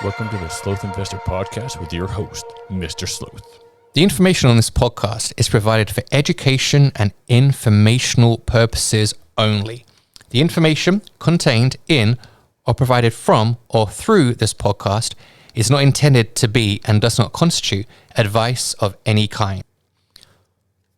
Welcome to the Sloth Investor podcast with your host, Mr. Sloth. The information on this podcast is provided for education and informational purposes only. The information contained in or provided from or through this podcast is not intended to be and does not constitute advice of any kind.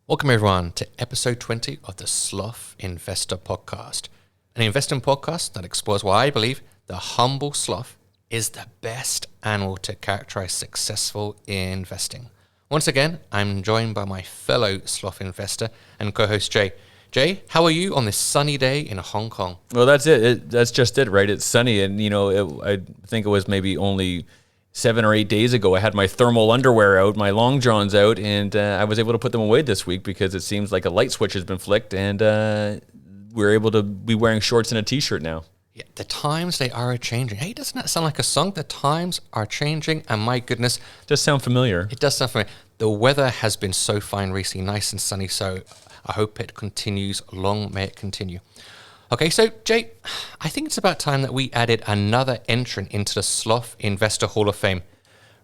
Welcome everyone to episode 20 of the Sloth Investor podcast, an investing podcast that explores why I believe the humble sloth is the best animal to characterize successful investing. Once again, I'm joined by my fellow sloth investor and co-host Jay. Jay, how are you on this sunny day in Hong Kong? Well, that's it. That's just it, right? It's sunny, and I think it was maybe only 7 or 8 days ago I had my thermal underwear out, my long johns out, and I was able to put them away this week because it seems like a light switch has been flicked, and we're able to be wearing shorts and a t-shirt now. Yeah, the times, they are changing. Hey, doesn't that sound like a song? The times are changing, and my goodness. Does sound familiar. It does sound familiar. The weather has been so fine recently, nice and sunny, so I hope it continues. Long may it continue. Okay, so Jay, I think it's about time that we added another entrant into the Sloth Investor Hall of Fame.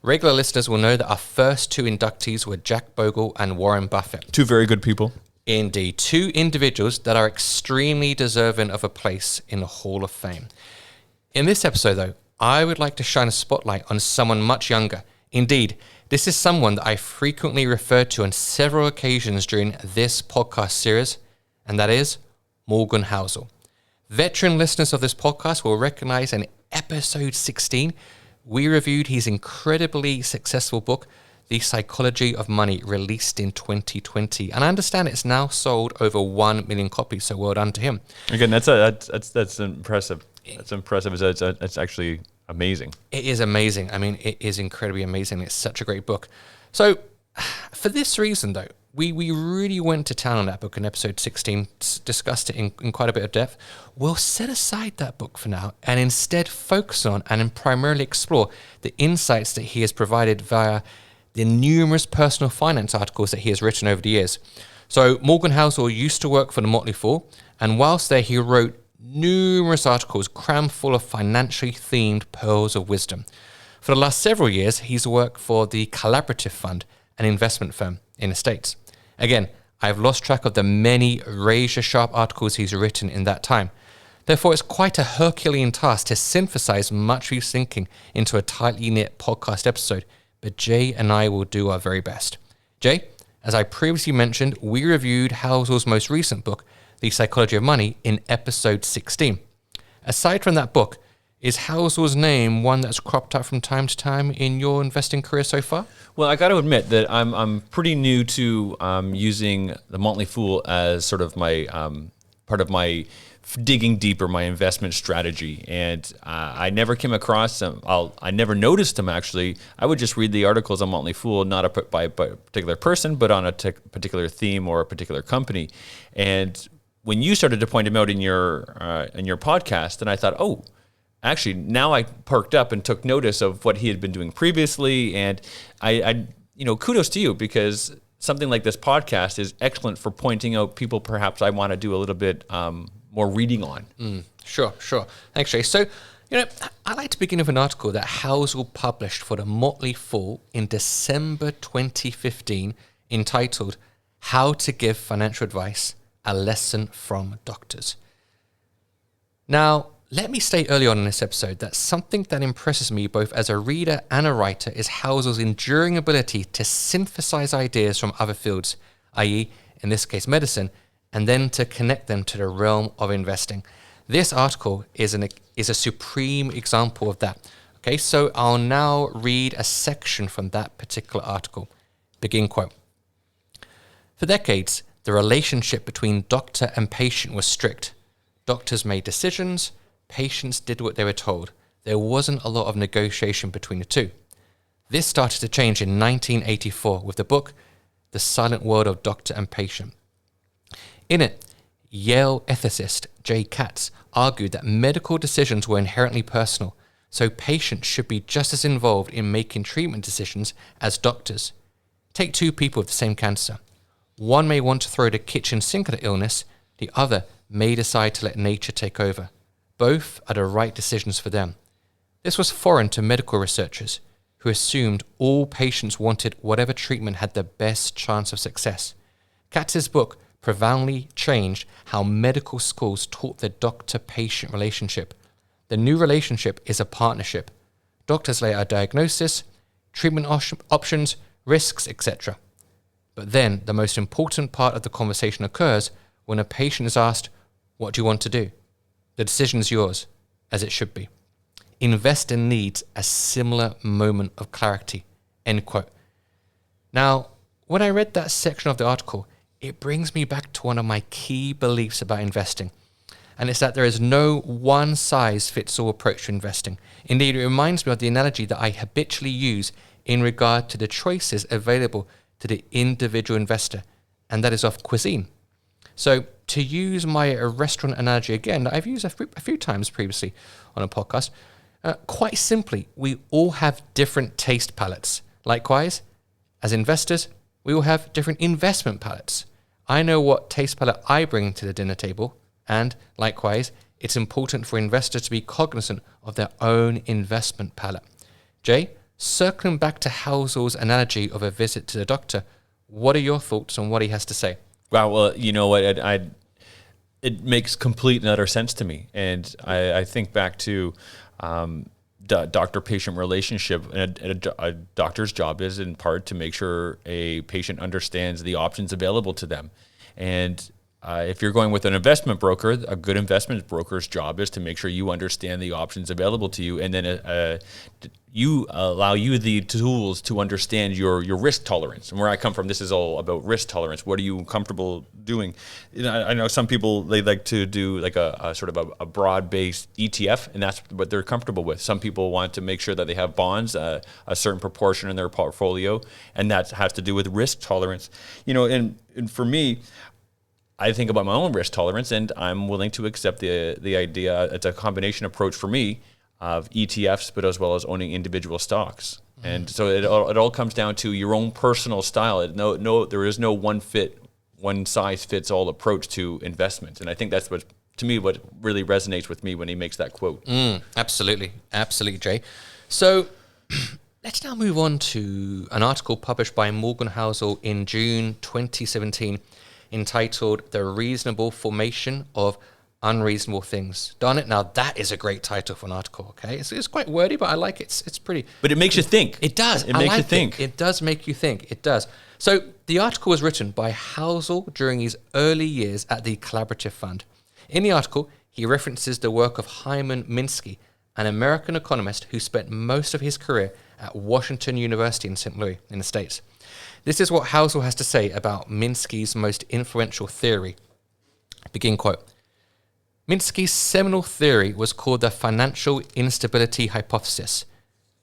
Regular listeners will know that our first two inductees were Jack Bogle and Warren Buffett. Two very good people. Indeed, two individuals that are extremely deserving of a place in the Hall of Fame. In this episode, though, I would like to shine a spotlight on someone much younger. Indeed, this is someone that I frequently refer to on several occasions during this podcast series, and that is Morgan Housel. Veteran listeners of this podcast will recognize in episode 16, we reviewed his incredibly successful book, The Psychology of Money, released in 2020. And I understand it's now sold over 1 million copies, so well done to him. Again, that's impressive. That's impressive. It's actually amazing. It is amazing. I mean, it is incredibly amazing. It's such a great book. So for this reason, though, we really went to town on that book in episode 16, discussed it in quite a bit of depth. We'll set aside that book for now and instead focus on and primarily explore the insights that he has provided via the numerous personal finance articles that he has written over the years. So Morgan Housel used to work for the Motley Fool, and whilst there he wrote numerous articles crammed full of financially themed pearls of wisdom. For the last several years, he's worked for the Collaborative Fund, an investment firm in the States. Again, I've lost track of the many razor-sharp articles he's written in that time. Therefore, it's quite a Herculean task to synthesize much of his thinking into a tightly knit podcast episode, but Jay and I will do our very best. Jay, as I previously mentioned, we reviewed Housel's most recent book, The Psychology of Money, in episode 16. Aside from that book, is Housel's name one that's cropped up from time to time in your investing career so far? Well, I got to admit that I'm pretty new to using the Motley Fool as sort of my part of my digging deeper, my investment strategy, and I never came across them. I never noticed them actually. I would just read the articles on Motley Fool, not by a particular person, but on a particular theme or a particular company. And when you started to point them out in your podcast, and I thought, oh. Actually, now I perked up and took notice of what he had been doing previously, and I kudos to you, because something like this podcast is excellent for pointing out people perhaps I want to do a little bit more reading on. Sure. Thanks, Jay. So, I'd like to begin with an article that Housel published for the Motley Fool in December 2015, entitled "How to Give Financial Advice: A Lesson from Doctors." Now, let me state early on in this episode that something that impresses me both as a reader and a writer is Housel's enduring ability to synthesize ideas from other fields, i.e., in this case, medicine, and then to connect them to the realm of investing. This article is a supreme example of that. Okay, so I'll now read a section from that particular article. Begin quote. For decades, the relationship between doctor and patient was strict. Doctors made decisions, patients did what they were told. There wasn't a lot of negotiation between the two. This started to change in 1984 with the book, The Silent World of Doctor and Patient. In it, Yale ethicist J. Katz argued that medical decisions were inherently personal, so patients should be just as involved in making treatment decisions as doctors. Take two people with the same cancer. One may want to throw the kitchen sink at the illness, the other may decide to let nature take over. Both are the right decisions for them. This was foreign to medical researchers who assumed all patients wanted whatever treatment had the best chance of success. Katz's book profoundly changed how medical schools taught the doctor-patient relationship. The new relationship is a partnership. Doctors lay out a diagnosis, treatment options, risks, etc. But then the most important part of the conversation occurs when a patient is asked, "What do you want to do?" The decision is yours, as it should be. Investor needs a similar moment of clarity. End quote. Now, when I read that section of the article, it brings me back to one of my key beliefs about investing. And it's that there is no one-size-fits-all approach to investing. Indeed, it reminds me of the analogy that I habitually use in regard to the choices available to the individual investor, and that is of cuisine. So to use my restaurant analogy again, that I've used a few times previously on a podcast, quite simply, we all have different taste palettes. Likewise, as investors, we all have different investment palettes. I know what taste palette I bring to the dinner table, and likewise, it's important for investors to be cognizant of their own investment palette. Jay, circling back to Housel's analogy of a visit to the doctor, what are your thoughts on what he has to say? Wow, well, you know what, it makes complete and utter sense to me. And I think back to the doctor-patient relationship. And a doctor's job is in part to make sure a patient understands the options available to them. And if you're going with an investment broker, a good investment broker's job is to make sure you understand the options available to you, and then you allow you the tools to understand your risk tolerance. And where I come from, this is all about risk tolerance. What are you comfortable doing? You know, I know some people, they like to do like a sort of a broad-based ETF, and that's what they're comfortable with. Some people want to make sure that they have bonds, a certain proportion in their portfolio, and that has to do with risk tolerance. You know, and for me, I think about my own risk tolerance, and I'm willing to accept the idea. It's a combination approach for me of ETFs, but as well as owning individual stocks. Mm-hmm. And so it all comes down to your own personal style. There is no one size fits all approach to investment. And I think that's what really resonates with me when he makes that quote. Absolutely, Jay. So let's now move on to an article published by Morgan Housel in June 2017. Entitled The Reasonable Formation of Unreasonable Things. Darn it, now that is a great title for an article, okay? It's quite wordy, but I like it. It's pretty. But it makes you think. It does. It makes you think. It does make you think. It does. So the article was written by Housel during his early years at the Collaborative Fund. In the article, he references the work of Hyman Minsky, an American economist who spent most of his career at Washington University in St. Louis in the States. This is what Housel has to say about Minsky's most influential theory. Begin quote. Minsky's seminal theory was called the financial instability hypothesis.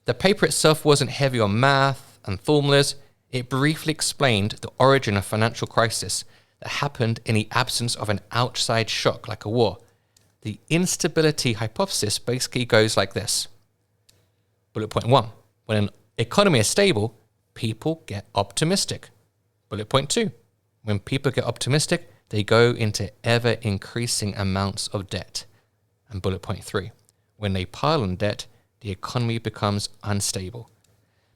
The paper itself wasn't heavy on math and formulas. It briefly explained the origin of financial crisis that happened in the absence of an outside shock like a war. The instability hypothesis basically goes like this. Bullet point 1. When an economy is stable, people get optimistic. Bullet point 2. When people get optimistic, they go into ever-increasing amounts of debt. And bullet point 3. When they pile on debt, the economy becomes unstable.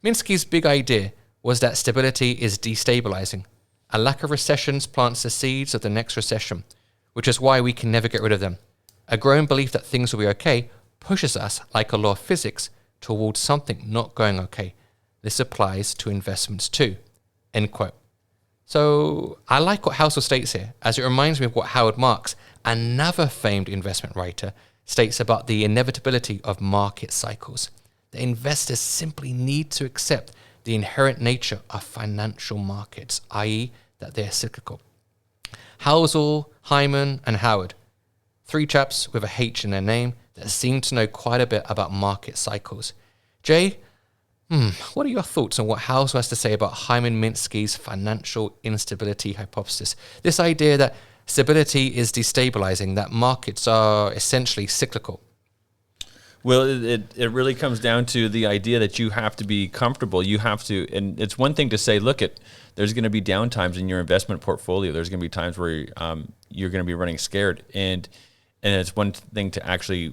Minsky's big idea was that stability is destabilizing. A lack of recessions plants the seeds of the next recession, which is why we can never get rid of them. A growing belief that things will be okay pushes us, like a law of physics, towards something not going okay. This applies to investments too. End quote. So I like what Housel states here, as it reminds me of what Howard Marks, another famed investment writer, states about the inevitability of market cycles. The investors simply need to accept the inherent nature of financial markets, i.e. that they're cyclical. Housel, Hyman, and Howard, three chaps with a H in their name that seem to know quite a bit about market cycles. Jay, what are your thoughts on what Housel has to say about Hyman Minsky's financial instability hypothesis? This idea that stability is destabilizing, that markets are essentially cyclical. Well, it really comes down to the idea that you have to be comfortable. You have to, and it's one thing to say, look, there's going to be downtimes in your investment portfolio. There's going to be times where you're going to be running scared, and it's one thing to actually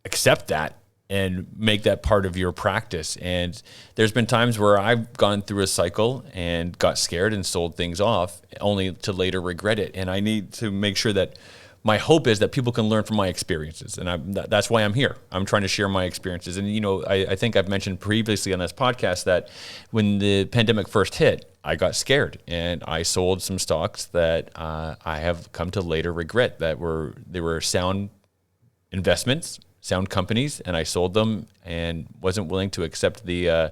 accept that and make that part of your practice. And there's been times where I've gone through a cycle and got scared and sold things off only to later regret it. And I need to make sure that my hope is that people can learn from my experiences. And that's why I'm here. I'm trying to share my experiences. And, I think I've mentioned previously on this podcast that when the pandemic first hit, I got scared and I sold some stocks that I have come to later regret they were sound investments, sound companies, and I sold them and wasn't willing to accept the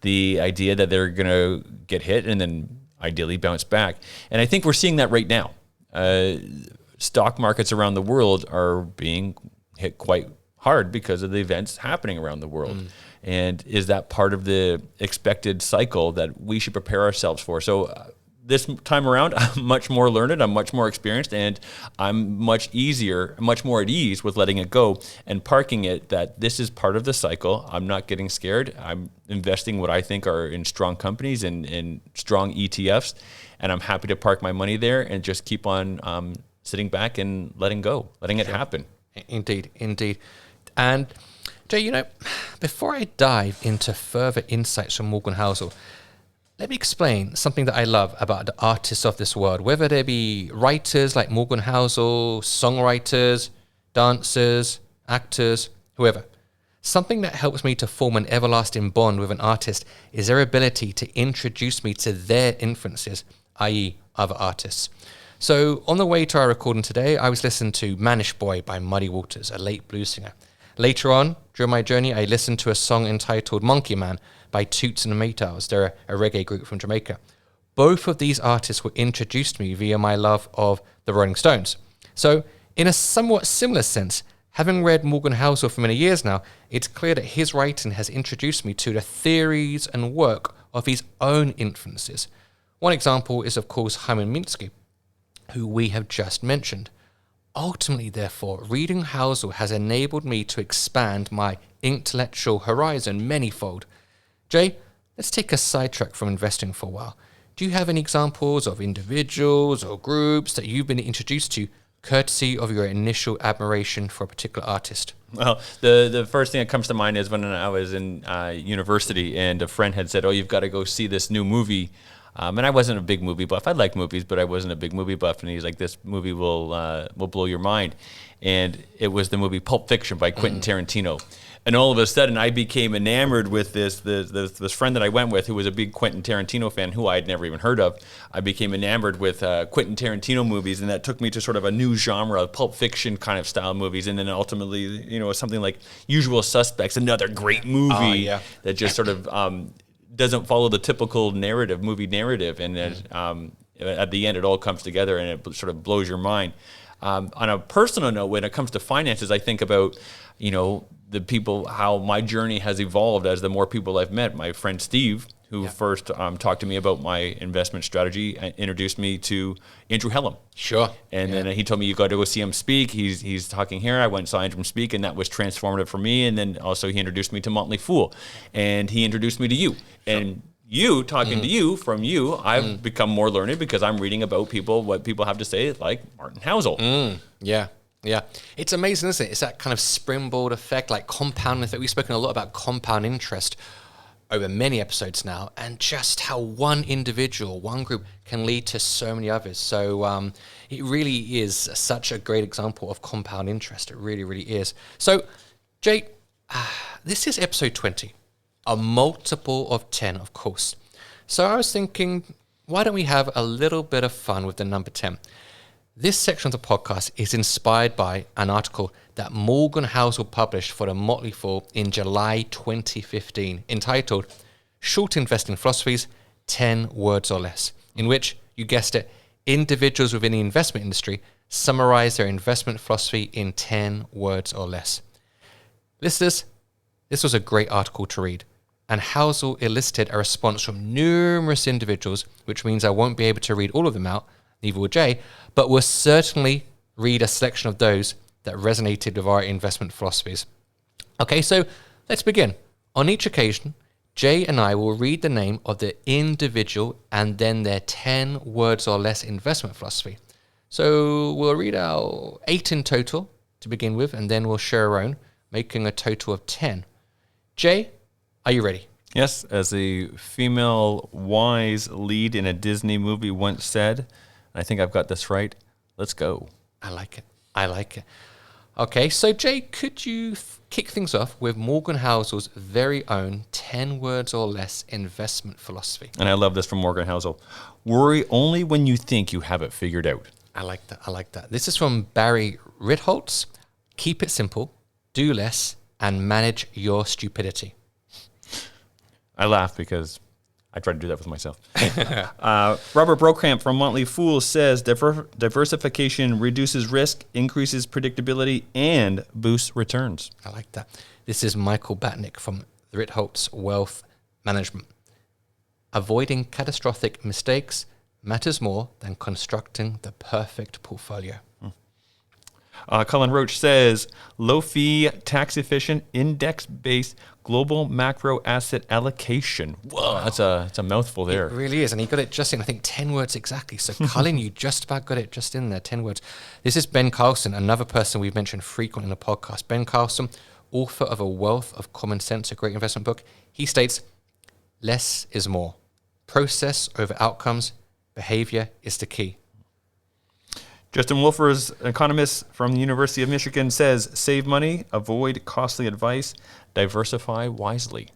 idea that they're going to get hit and then ideally bounce back. And I think we're seeing that right now. Stock markets around the world are being hit quite hard because of the events happening around the world. And is that part of the expected cycle that we should prepare ourselves for? So this time around, I'm much more learned, I'm much more experienced, and I'm much more at ease with letting it go and parking it that this is part of the cycle. I'm not getting scared. I'm investing what I think are in strong companies and in strong ETFs, and I'm happy to park my money there and just keep on sitting back and letting it happen. Indeed. And Jay, before I dive into further insights from Morgan Housel, let me explain something that I love about the artists of this world, whether they be writers like Morgan Housel, songwriters, dancers, actors, whoever. Something that helps me to form an everlasting bond with an artist is their ability to introduce me to their influences, i.e. other artists. So on the way to our recording today, I was listening to Manish Boy by Muddy Waters, a late blues singer. Later on, during my journey, I listened to a song entitled Monkey Man by Toots and the Maytals. They're a reggae group from Jamaica. Both of these artists were introduced to me via my love of the Rolling Stones. So in a somewhat similar sense, having read Morgan Housel for many years now, it's clear that his writing has introduced me to the theories and work of his own influences. One example is, of course, Hyman Minsky, who we have just mentioned. Ultimately, therefore, reading Housel has enabled me to expand my intellectual horizon manyfold. Jay, let's take a sidetrack from investing for a while. Do you have any examples of individuals or groups that you've been introduced to courtesy of your initial admiration for a particular artist? Well, the first thing that comes to mind is when I was in university and a friend had said, you've got to go see this new movie. And I wasn't a big movie buff. I like movies, but I wasn't a big movie buff. And he's like, this movie will blow your mind. And it was the movie Pulp Fiction by Quentin Tarantino. And all of a sudden, I became enamored with this friend that I went with, who was a big Quentin Tarantino fan, who I had never even heard of. I became enamored with Quentin Tarantino movies, and that took me to sort of a new genre of Pulp Fiction kind of style movies. And then ultimately, something like Usual Suspects, another great movie that just sort of doesn't follow the typical movie narrative. And then at the end, it all comes together, and it sort of blows your mind. On a personal note, when it comes to finances, I think about, the people, how my journey has evolved as the more people I've met. My friend Steve, who first talked to me about my investment strategy, introduced me to Andrew Hellum. Sure. And then he told me, you got to go see him speak. He's talking here. I went and saw Andrew speak, and that was transformative for me. And then also he introduced me to Motley Fool, and he introduced me to you. Sure. And you, talking to you, from you, I've become more learned because I'm reading about what people have to say, like Martin Housel. Yeah. It's amazing, isn't it? It's that kind of springboard effect, like compound effect. We've spoken a lot about compound interest over many episodes now, and just how one individual, one group can lead to so many others. So it really is such a great example of compound interest. It really, really is. So, Jay, this is episode 20, a multiple of 10, of course. So I was thinking, why don't we have a little bit of fun with the number 10? This section of the podcast is inspired by an article that Morgan Housel published for the Motley Fool in July 2015, entitled Short Investing Philosophies, 10 Words or Less, in which, you guessed it, individuals within the investment industry summarize their investment philosophy in 10 words or less. Listeners, this was a great article to read, and Housel elicited a response from numerous individuals, which means I won't be able to read all of them out, neither will Jay, but we'll certainly read a selection of those that resonated with our investment philosophies. Okay, so let's begin. On each occasion, Jay and I will read the name of the individual and then their 10 words or less investment philosophy. So we'll read out 8 in total to begin with, and then we'll share our own. making a total of 10. Jay, are you ready? Yes, as a female wise lead in a Disney movie once said, I think I've got this right, let's go. I like it. Okay, so Jay, could you kick things off with Morgan Housel's very own 10 words or less investment philosophy? And I love this from Morgan Housel. Worry only when you think you have it figured out. I like that. This is from Barry Ritholtz. Keep it simple, do less, and manage your stupidity. I laugh because I try to do that with myself. Robert Brokamp from Motley Fool says diversification reduces risk, increases predictability, and boosts returns. I like that. This is Michael Batnick from Ritholtz Wealth Management. Avoiding catastrophic mistakes matters more than constructing the perfect portfolio. Colin Roach says, low-fee, tax-efficient, index-based global macro asset allocation. Whoa, that's a mouthful there. It really is, and he got it just in, I think, 10 words exactly. So, Colin, you just about got it just in there, 10 words. This is Ben Carlson, another person we've mentioned frequently in the podcast. Ben Carlson, author of A Wealth of Common Sense, a great investment book. He states, less is more. Process over outcomes. Behavior is the key. Justin Wolfers, economist from the University of Michigan, says, save money, avoid costly advice, diversify wisely.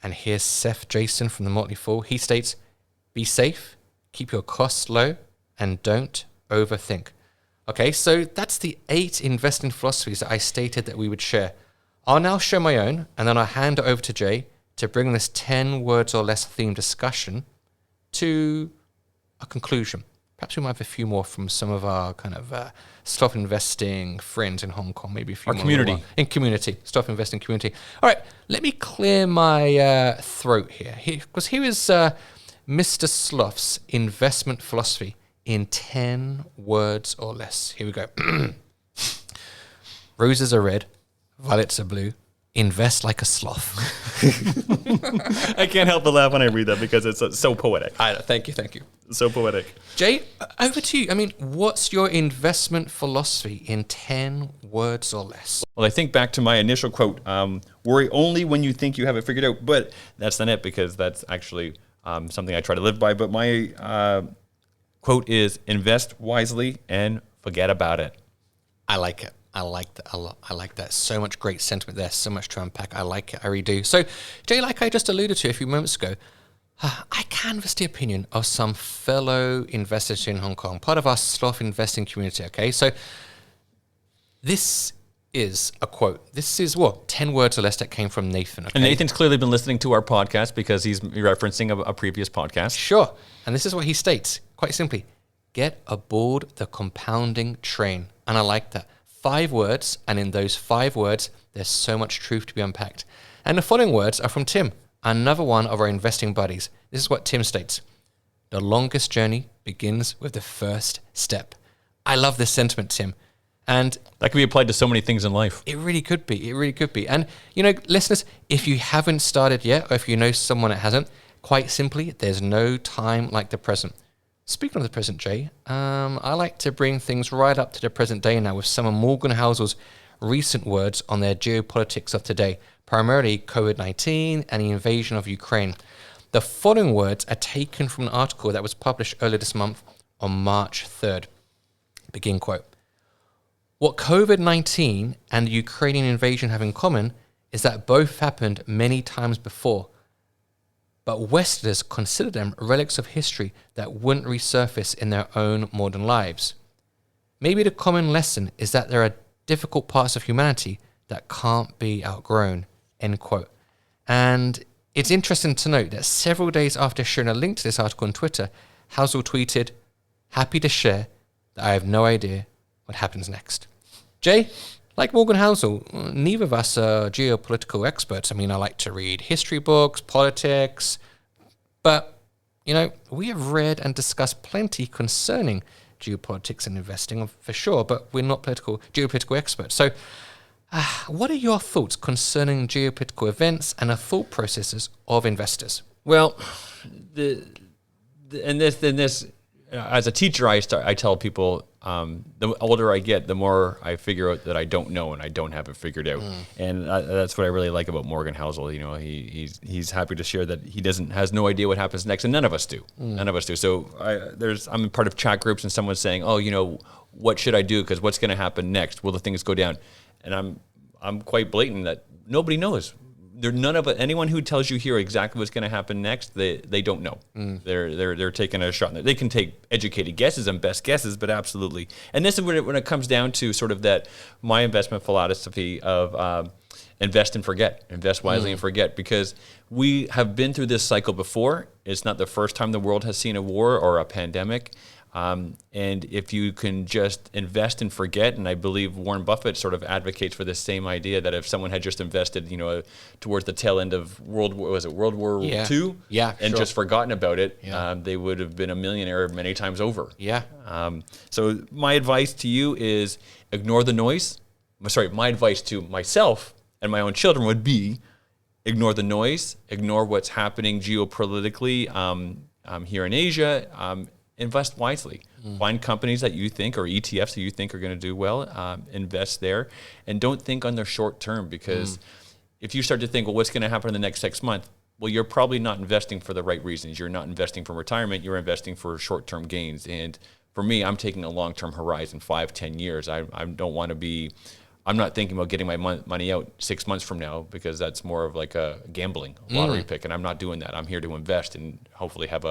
And here's Seth Jason from the Motley Fool. He states, be safe, keep your costs low, and don't overthink. Okay, so that's the 8 investing philosophies that I stated that we would share. I'll now share my own, and then I'll hand it over to Jay to bring this 10 words or less themed discussion to a conclusion. Perhaps we might have a few more from some of our kind of stock investing friends in Hong Kong, maybe a few our more. Community. In community, stock investing community. All right, let me clear my throat here. Because here is Mr. Sloth's investment philosophy in 10 words or less. Here we go. Roses are red, violets are blue. Invest like a sloth. I can't help but laugh when I read that because it's so poetic. Thank you. So poetic. Jay, over to you. I mean, what's your investment philosophy in 10 words or less? Well, I think back to my initial quote, worry only when you think you have it figured out. But that's not it because that's actually something I try to live by. But my quote is invest wisely and forget about it. I like it. I like that a lot. I like that. So much great sentiment there. So much to unpack. I like it. I really do. So, Jay, like I just alluded to a few moments ago, I canvassed the opinion of some fellow investors in Hong Kong, part of our Sloth investing community, okay? So this is a quote. This is 10 words or less that came from Nathan. Okay? And Nathan's clearly been listening to our podcast because he's referencing a previous podcast. Sure. And this is what he states, quite simply, get aboard the compounding train. And I like that. 5 words, and in those 5 words, there's so much truth to be unpacked. And the following words are from Tim, another one of our investing buddies. This is what Tim states. The longest journey begins with the first step. I love this sentiment, Tim. And that can be applied to so many things in life. It really could be. It really could be. And, listeners, if you haven't started yet, or if you know someone that hasn't, quite simply, there's no time like the present. Speaking of the present, Jay, I like to bring things right up to the present day now with some of Morgan Housel's recent words on their geopolitics of today, primarily COVID-19 and the invasion of Ukraine. The following words are taken from an article that was published earlier this month on March 3rd. Begin quote. What COVID-19 and the Ukrainian invasion have in common is that both happened many times before, but Westerners consider them relics of history that wouldn't resurface in their own modern lives. Maybe the common lesson is that there are difficult parts of humanity that can't be outgrown, end quote. And it's interesting to note that several days after sharing a link to this article on Twitter, Housel tweeted, happy to share that I have no idea what happens next. Jay, like Morgan Housel, neither of us are geopolitical experts. I mean, I like to read history books, politics, but, we have read and discussed plenty concerning geopolitics and investing, for sure, but we're not geopolitical experts. So, what are your thoughts concerning geopolitical events and the thought processes of investors? Well, in this, as a teacher, I tell people the older I get, the more I figure out that I don't know and I don't have it figured out. And that's what I really like about Morgan Housel. You know, he's happy to share that he has no idea what happens next, and none of us do. None of us do. So I'm part of chat groups, and someone's saying, "Oh, you know, what should I do? Because what's going to happen next? Will the things go down?" And I'm quite blatant that nobody knows. Anyone who tells you here exactly what's going to happen next, they don't know. They're taking a shot. They can take educated guesses and best guesses, but absolutely. And this is when it comes down to sort of that my investment philosophy of invest and forget, invest wisely and forget, because we have been through this cycle before. It's not the first time the world has seen a war or a pandemic. And if you can just invest and forget, and I believe Warren Buffett sort of advocates for this same idea that if someone had just invested, you know, towards the tail end of World War II? Yeah, and sure. just forgotten about it, they would have been a millionaire many times over. Yeah. So my advice to you is ignore the noise. My advice to myself and my own children would be ignore the noise, ignore what's happening geopolitically here in Asia. Invest wisely. Find companies that you think, or ETFs that you think are going to do well. Invest there, and don't think on the short term, because if you start to think, well, what's going to happen in the next 6 months? Well, you're probably not investing for the right reasons. You're not investing for retirement. You're investing for short-term gains. And for me, I'm taking a long-term horizon, 5-10 years. I don't want to be. I'm not thinking about getting my money out 6 months from now, because that's more of like a gambling, lottery pick, and I'm not doing that. I'm here to invest and hopefully have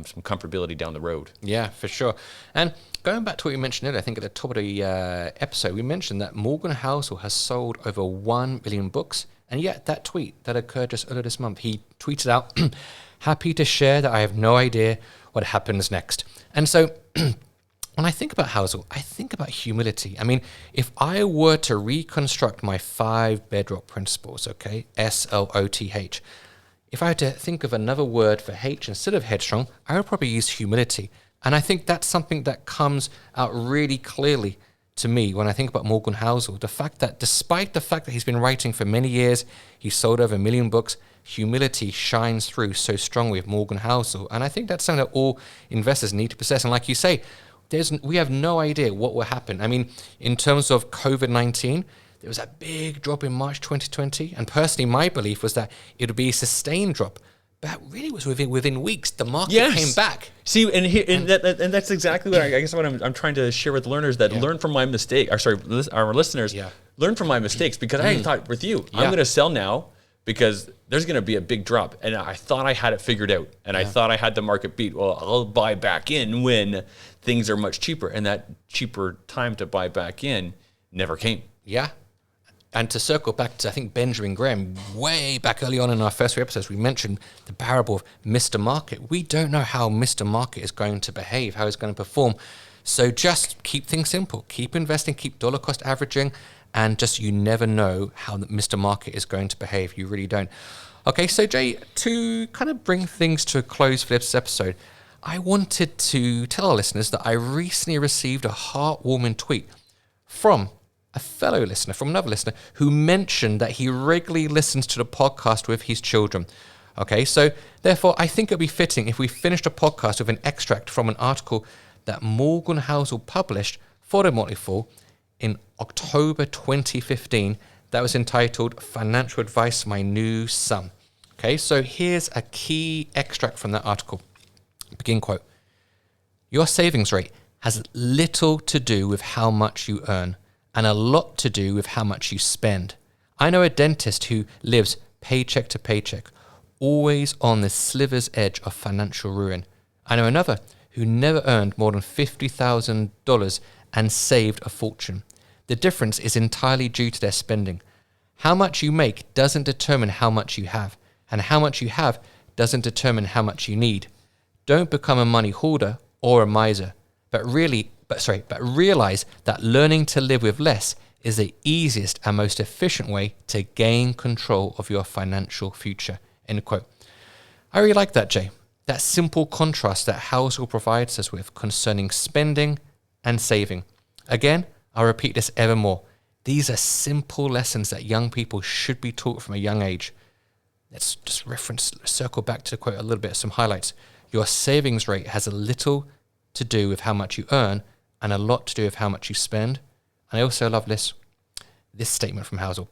some comfortability down the road. Yeah, for sure. And going back to what you mentioned earlier, I think at the top of the episode, we mentioned that Morgan Housel has sold over 1 million books. And yet that tweet that occurred just earlier this month, he tweeted out, happy to share that I have no idea what happens next. And so when I think about Housel, I think about humility. I mean, if I were to reconstruct my 5 bedrock principles, okay, SLOTH, if I had to think of another word for H instead of headstrong, I would probably use humility. And I think that's something that comes out really clearly to me when I think about Morgan Housel. The fact that despite the fact that he's been writing for many years, he's sold over 1 million books, humility shines through so strongly with Morgan Housel. And I think that's something that all investors need to possess. And like you say, we have no idea what will happen. I mean, in terms of COVID-19, there was a big drop in March 2020, and personally, my belief was that it would be a sustained drop. But really, it was within weeks the market came back. See, and that's exactly what I guess what I'm trying to share with learners, that learn from my mistake. Our listeners, learn from my mistakes, because I thought with you, I'm going to sell now because there's going to be a big drop, and I thought I had it figured out, and I thought I had the market beat. Well, I'll buy back in when things are much cheaper, and that cheaper time to buy back in never came. Yeah. And to circle back to, I think, Benjamin Graham, way back early on in our first few episodes, we mentioned the parable of Mr. Market. We don't know how Mr. Market is going to behave, how it's going to perform. So just keep things simple. Keep investing, keep dollar cost averaging, and just you never know how Mr. Market is going to behave. You really don't. Okay, so Jay, to kind of bring things to a close for this episode, I wanted to tell our listeners that I recently received a heartwarming tweet from a fellow listener, from another listener, who mentioned that he regularly listens to the podcast with his children. Okay, so therefore, I think it would be fitting if we finished a podcast with an extract from an article that Morgan Housel published for the Motley Fool in October 2015 that was entitled Financial Advice for My New Son. Okay, so here's a key extract from that article. Begin quote. Your savings rate has little to do with how much you earn, and a lot to do with how much you spend. I know a dentist who lives paycheck to paycheck, always on the sliver's edge of financial ruin. I know another who never earned more than $50,000 and saved a fortune. The difference is entirely due to their spending. How much you make doesn't determine how much you have, and how much you have doesn't determine how much you need. Don't become a money hoarder or a miser, but realize that learning to live with less is the easiest and most efficient way to gain control of your financial future. End quote. I really like that, Jay. That simple contrast that Housel provides us with concerning spending and saving. Again, I'll repeat this ever more. These are simple lessons that young people should be taught from a young age. Let's just circle back to the quote a little bit, some highlights. Your savings rate has a little to do with how much you earn, and a lot to do with how much you spend. And I also love this statement from Housel.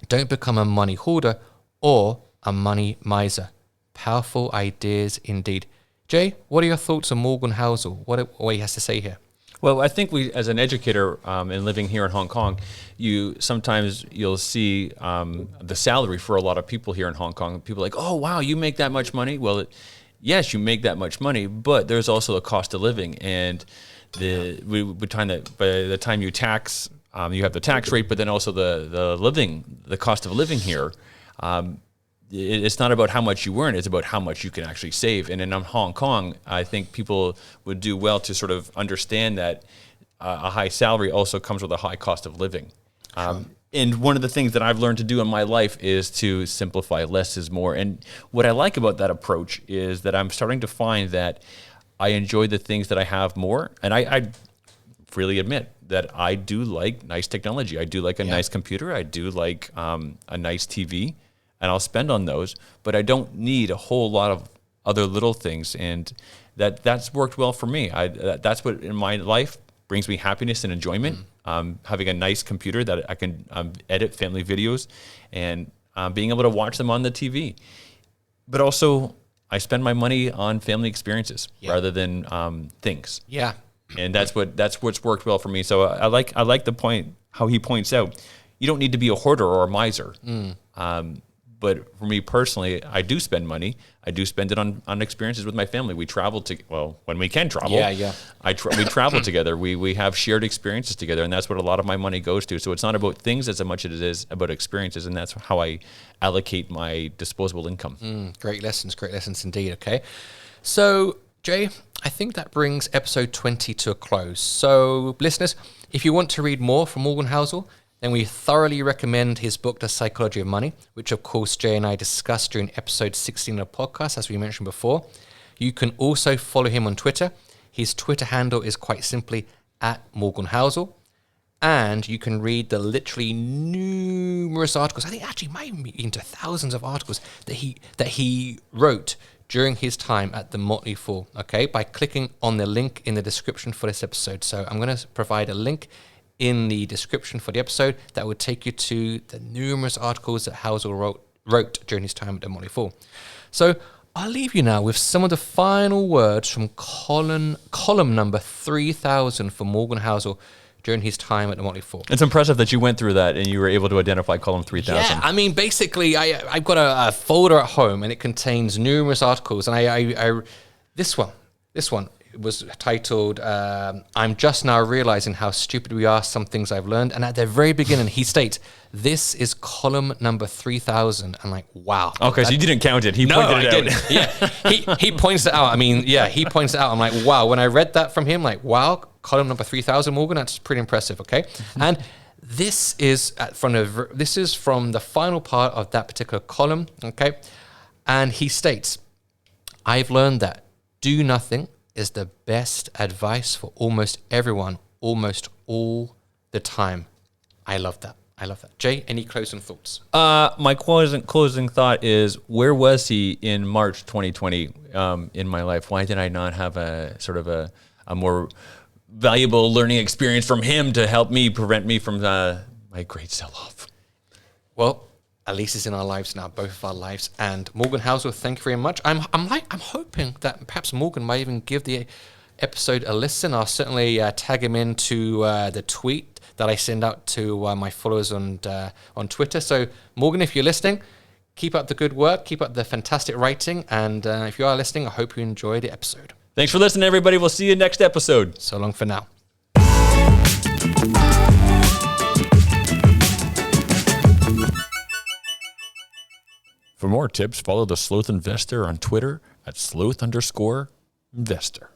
Don't become a money hoarder or a money miser. Powerful ideas indeed. Jay, what are your thoughts on Morgan Housel? What he has to say here? Well, I think we, as an educator and living here in Hong Kong, you'll see the salary for a lot of people here in Hong Kong. People are like, oh, wow, you make that much money? Well, yes, you make that much money, but there's also a cost of living. And by the time you tax, you have the tax rate, but then also the cost of living here. It's not about how much you earn, it's about how much you can actually save. And in Hong Kong, I think people would do well to sort of understand that a high salary also comes with a high cost of living. And one of the things that I've learned to do in my life is to simplify. Less is more. And what I like about that approach is that I'm starting to find that I enjoy the things that I have more. And I freely admit that I do like nice technology. I do like a nice computer. I do like a nice TV. And I'll spend on those, but I don't need a whole lot of other little things, and that's worked well for me. That's what in my life brings me happiness and enjoyment. Having a nice computer that I can edit family videos, and being able to watch them on the TV. But also, I spend my money on family experiences rather than things. Yeah, and that's what's worked well for me. So I like the point how he points out. You don't need to be a hoarder or a miser. But for me personally, I do spend money. I do spend it on experiences with my family. We travel when we can travel. We travel together. We have shared experiences together, and that's what a lot of my money goes to. So it's not about things as much as it is about experiences, and that's how I allocate my disposable income. Great lessons indeed. Okay, so Jay, I think that brings episode 20 to a close. So listeners, if you want to read more from Morgan Housel, then we thoroughly recommend his book, The Psychology of Money, which of course Jay and I discussed during episode 16 of the podcast, as we mentioned before. You can also follow him on Twitter. His Twitter handle is quite simply @Morgan Housel. And you can read the literally numerous articles, I think actually might even be into thousands of articles that he wrote during his time at the Motley Fool, okay, by clicking on the link in the description for this episode. So I'm going to provide a link in the description for the episode that would take you to the numerous articles that Housel wrote during his time at the Motley Fool. So I'll leave you now with some of the final words from column number 3000 for Morgan Housel during his time at the Motley Fool. It's impressive that you went through that and you were able to identify column 3000. Yeah, I mean, basically, I've got a folder at home and it contains numerous articles. And this one was titled, I'm just now realizing how stupid we are, some things I've learned. And at the very beginning, he states, this is column number 3000. I'm like, wow. Okay, so you didn't count it. He pointed it out. Yeah, he points it out. I mean, yeah, he points it out. I'm like, wow. When I read that from him, like, wow, column number 3000, Morgan, that's pretty impressive, okay? And this is from the final part of that particular column, okay? And he states, I've learned that do nothing is the best advice for almost everyone, almost all the time. I love that. Jay, any closing thoughts? My closing thought is, where was he in March 2020 in my life? Why did I not have a sort of a more valuable learning experience from him to help me prevent me from my great sell-off? Well, at least it's in our lives now, both of our lives. And Morgan Housel, thank you very much. I'm hoping that perhaps Morgan might even give the episode a listen. I'll certainly tag him into the tweet that I send out to my followers on Twitter. So Morgan, if you're listening, keep up the good work, keep up the fantastic writing. And if you are listening, I hope you enjoy the episode. Thanks for listening, everybody. We'll see you next episode. So long for now. For more tips, follow the Sloth Investor on Twitter @Sloth_Investor.